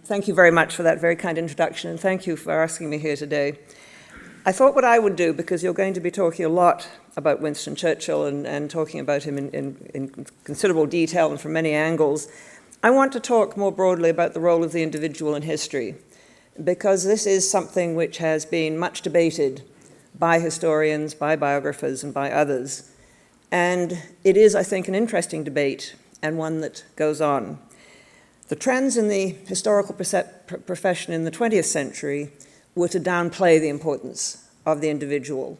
Thank you very much for that very kind introduction, and thank you for asking me here today. I thought what I would do, because you're going to be talking a lot about Winston Churchill and talking about him in considerable detail and from many angles, I want to talk more broadly about the role of the individual in history, because this is something which has been much debated by historians, by biographers, and by others. And it is, I think, an interesting debate and one that goes on. The trends in the historical profession in the 20th century were to downplay the importance of the individual,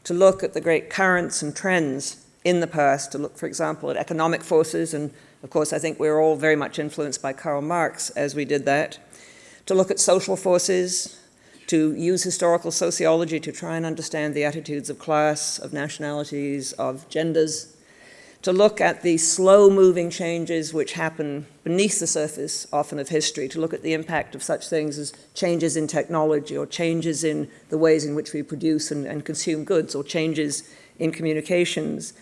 to look at the great currents and trends in the past, to look, for example, at economic forces, and of course I think we're all very much influenced by Karl Marx as we did that, to look at social forces, to use historical sociology to try and understand the attitudes of class, of nationalities, of genders, to look at the slow-moving changes which happen beneath the surface, often of history, to look at the impact of such things as changes in technology or changes in the ways in which we produce and consume goods or changes in communications.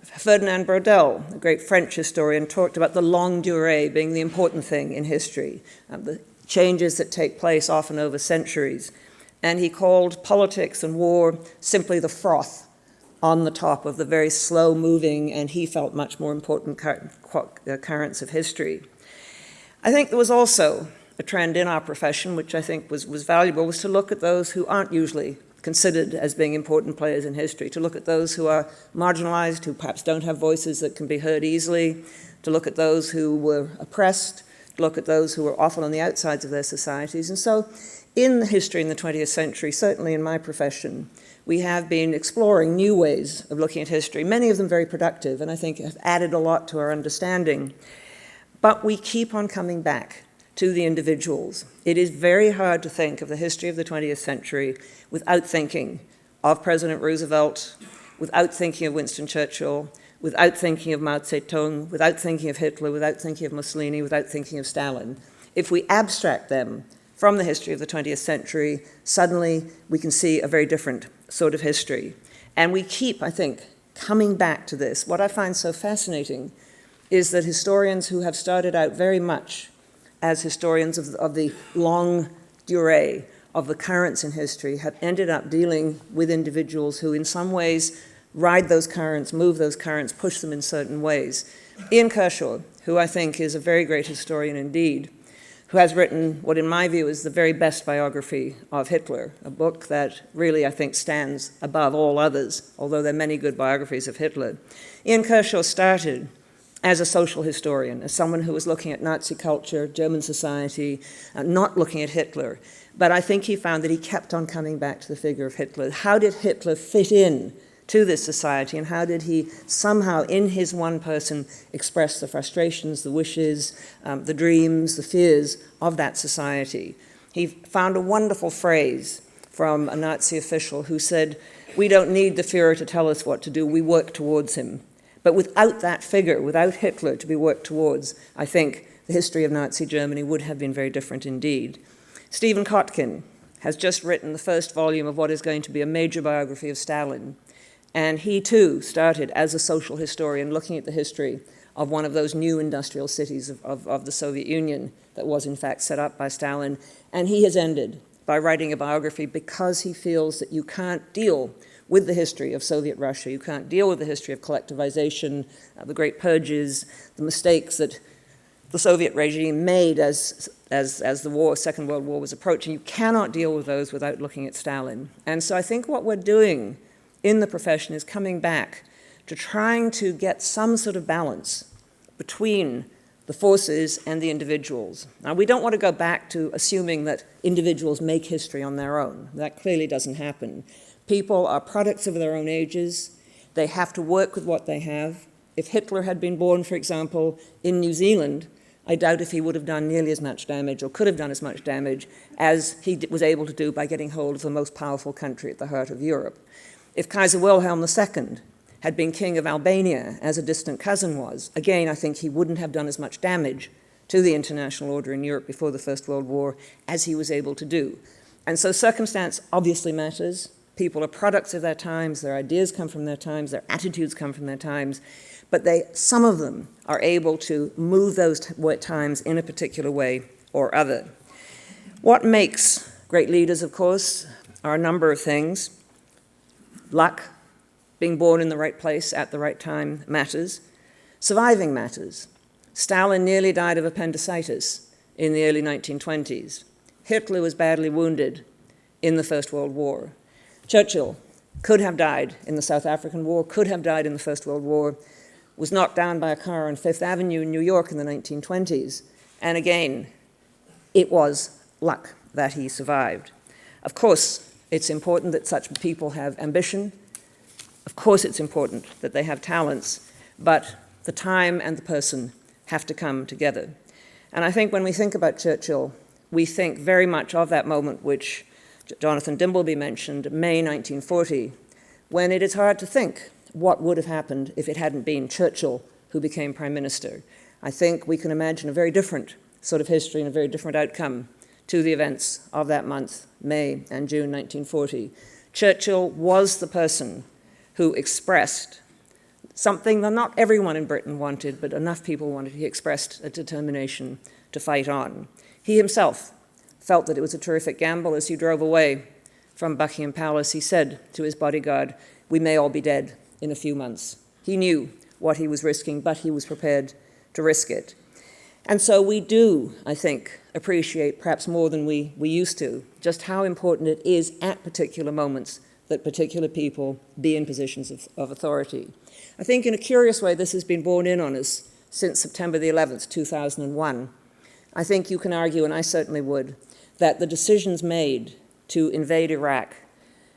Ferdinand Braudel, a great French historian, talked about the longue durée being the important thing in history, the changes that take place often over centuries. And he called politics and war simply the froth on the top of the very slow-moving and he felt much more important currents of history. I think there was also a trend in our profession, which I think was valuable, was to look at those who aren't usually considered as being important players in history, to look at those who are marginalized, who perhaps don't have voices that can be heard easily, to look at those who were oppressed, to look at those who were often on the outsides of their societies. And so in the history in the 20th century, certainly in my profession, we have been exploring new ways of looking at history, many of them very productive, and I think have added a lot to our understanding. But we keep on coming back to the individuals. It is very hard to think of the history of the 20th century without thinking of President Roosevelt, without thinking of Winston Churchill, without thinking of Mao Zedong, without thinking of Hitler, without thinking of Mussolini, without thinking of Stalin. If we abstract them from the history of the 20th century, suddenly we can see a very different sort of history. And we keep, I think, coming back to this. What I find so fascinating is that historians who have started out very much as historians of the longue durée, of the currents in history, have ended up dealing with individuals who in some ways ride those currents, move those currents, push them in certain ways. Ian Kershaw, who I think is a very great historian indeed, who has written what in my view is the very best biography of Hitler, a book that really I think stands above all others, although there are many good biographies of Hitler. Ian Kershaw started as a social historian, as someone who was looking at Nazi culture, German society, not looking at Hitler. But I think he found that he kept on coming back to the figure of Hitler. How did Hitler fit in to this society, and how did he somehow, in his one person, express the frustrations, the wishes, the dreams, the fears of that society? He found a wonderful phrase from a Nazi official who said, "We don't need the Führer to tell us what to do, we work towards him." But without that figure, without Hitler to be worked towards, I think the history of Nazi Germany would have been very different indeed. Stephen Kotkin has just written the first volume of what is going to be a major biography of Stalin. And he too started as a social historian looking at the history of one of those new industrial cities of the Soviet Union that was in fact set up by Stalin. And he has ended by writing a biography because he feels that you can't deal with the history of Soviet Russia, you can't deal with the history of collectivization, the great purges, the mistakes that the Soviet regime made as the Second World War was approaching. You cannot deal with those without looking at Stalin. And so I think what we're doing in the profession is coming back to trying to get some sort of balance between the forces and the individuals. Now, we don't want to go back to assuming that individuals make history on their own. That clearly doesn't happen. People are products of their own ages. They have to work with what they have. If Hitler had been born, for example, in New Zealand, I doubt if he would have done nearly as much damage or could have done as much damage as he was able to do by getting hold of the most powerful country at the heart of Europe. If Kaiser Wilhelm II had been king of Albania, as a distant cousin was, again, I think he wouldn't have done as much damage to the international order in Europe before the First World War as he was able to do. And so circumstance obviously matters. People are products of their times, their ideas come from their times, their attitudes come from their times, but some of them are able to move those times in a particular way or other. What makes great leaders, of course, are a number of things. Luck, being born in the right place at the right time matters. Surviving matters. Stalin nearly died of appendicitis in the early 1920s. Hitler was badly wounded in the First World War. Churchill could have died in the South African War, could have died in the First World War, was knocked down by a car on Fifth Avenue in New York in the 1920s. And again, it was luck that he survived. Of course, it's important that such people have ambition. Of course, it's important that they have talents, but the time and the person have to come together. And I think when we think about Churchill, we think very much of that moment which Jonathan Dimbleby mentioned, May 1940, when it is hard to think what would have happened if it hadn't been Churchill who became Prime Minister. I think we can imagine a very different sort of history and a very different outcome to the events of that month, May and June 1940. Churchill was the person who expressed something that not everyone in Britain wanted, but enough people wanted. He expressed a determination to fight on. He himself felt that it was a terrific gamble. As he drove away from Buckingham Palace, he said to his bodyguard, "We may all be dead in a few months." He knew what he was risking, but he was prepared to risk it. And so we do, I think, appreciate perhaps more than we used to, just how important it is at particular moments that particular people be in positions of authority. I think in a curious way this has been borne in on us since September the 11th, 2001. I think you can argue, and I certainly would, that the decisions made to invade Iraq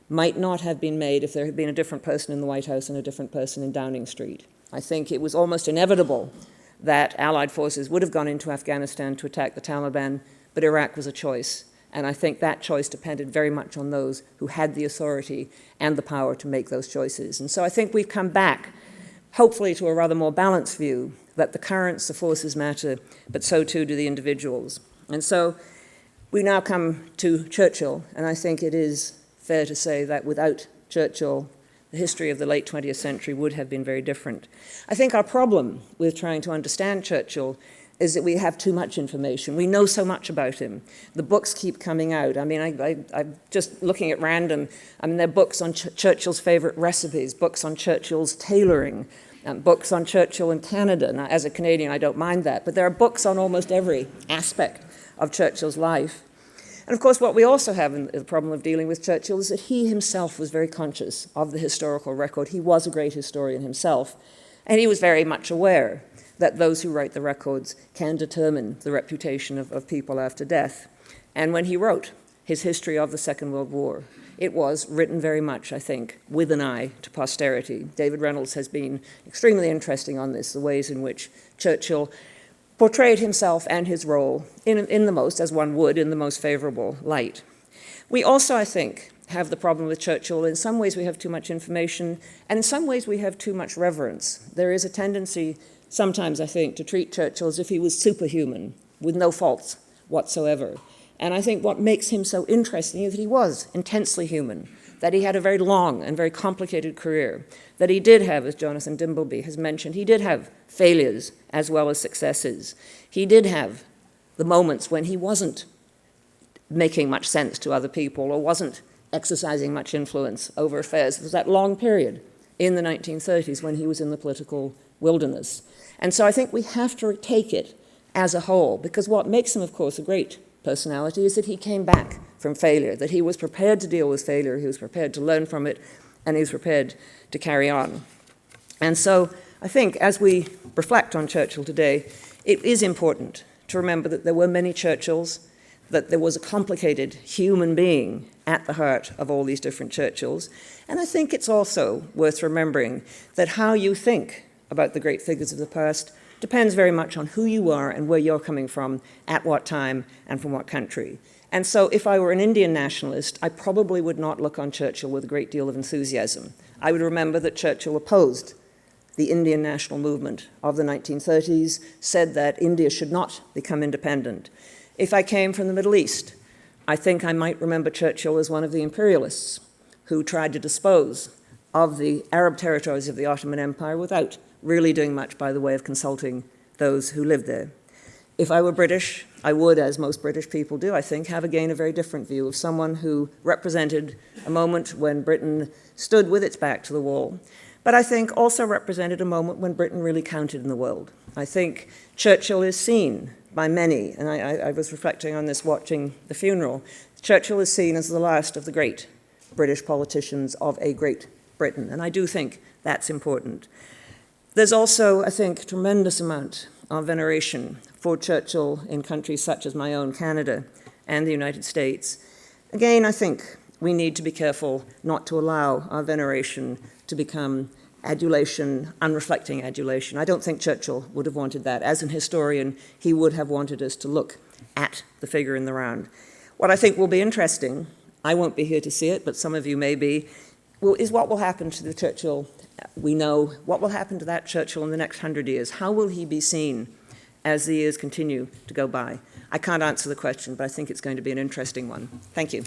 might not have been made if there had been a different person in the White House and a different person in Downing Street. I think it was almost inevitable that Allied forces would have gone into Afghanistan to attack the Taliban, but Iraq was a choice. And I think that choice depended very much on those who had the authority and the power to make those choices. And so I think we've come back, hopefully, to a rather more balanced view that the currents, the forces matter, but so too do the individuals. And so we now come to Churchill, and I think it is fair to say that without Churchill, the history of the late 20th century would have been very different. I think our problem with trying to understand Churchill is that we have too much information. We know so much about him. The books keep coming out. I mean, I'm just looking at random. I mean, there are books on Churchill's favorite recipes, books on Churchill's tailoring, books on Churchill in Canada. Now, as a Canadian, I don't mind that, but there are books on almost every aspect of Churchill's life. And of course, what we also have in the problem of dealing with Churchill is that he himself was very conscious of the historical record. He was a great historian himself, and he was very much aware that those who write the records can determine the reputation of people after death. And when he wrote his history of the Second World War, it was written very much, I think, with an eye to posterity. David Reynolds has been extremely interesting on this, the ways in which Churchill portrayed himself and his role in the most, as one would, in the most favorable light. We also, I think, have the problem with Churchill. In some ways we have too much information, and in some ways we have too much reverence. There is a tendency sometimes, I think, to treat Churchill as if he was superhuman, with no faults whatsoever. And I think what makes him so interesting is that he was intensely human, that he had a very long and very complicated career, that he did have, as Jonathan Dimbleby has mentioned, he did have failures as well as successes. He did have the moments when he wasn't making much sense to other people or wasn't exercising much influence over affairs. There was that long period in the 1930s when he was in the political wilderness. And so I think we have to take it as a whole, because what makes him, of course, a great personality is that he came back from failure, that he was prepared to deal with failure, he was prepared to learn from it, and he was prepared to carry on. And so I think as we reflect on Churchill today, it is important to remember that there were many Churchills, that there was a complicated human being at the heart of all these different Churchills. And I think it's also worth remembering that how you think about the great figures of the past depends very much on who you are and where you're coming from, at what time, and from what country. And so if I were an Indian nationalist, I probably would not look on Churchill with a great deal of enthusiasm. I would remember that Churchill opposed the Indian national movement of the 1930s, said that India should not become independent. If I came from the Middle East, I think I might remember Churchill as one of the imperialists who tried to dispose of the Arab territories of the Ottoman Empire without really doing much by the way of consulting those who lived there. If I were British, I would, as most British people do, I think, have again a very different view of someone who represented a moment when Britain stood with its back to the wall, but I think also represented a moment when Britain really counted in the world. I think Churchill is seen by many, and I was reflecting on this watching the funeral. Churchill is seen as the last of the great British politicians of a great Britain, and I do think that's important. There's also, I think, a tremendous amount of veneration for Churchill in countries such as my own, Canada, and the United States. Again, I think we need to be careful not to allow our veneration to become adulation, unreflecting adulation. I don't think Churchill would have wanted that. As an historian, he would have wanted us to look at the figure in the round. What I think will be interesting, I won't be here to see it, but some of you may be, is what will happen to the Churchill we know. What will happen to that Churchill in the next 100 years? How will he be seen as the years continue to go by? I can't answer the question, but I think it's going to be an interesting one. Thank you.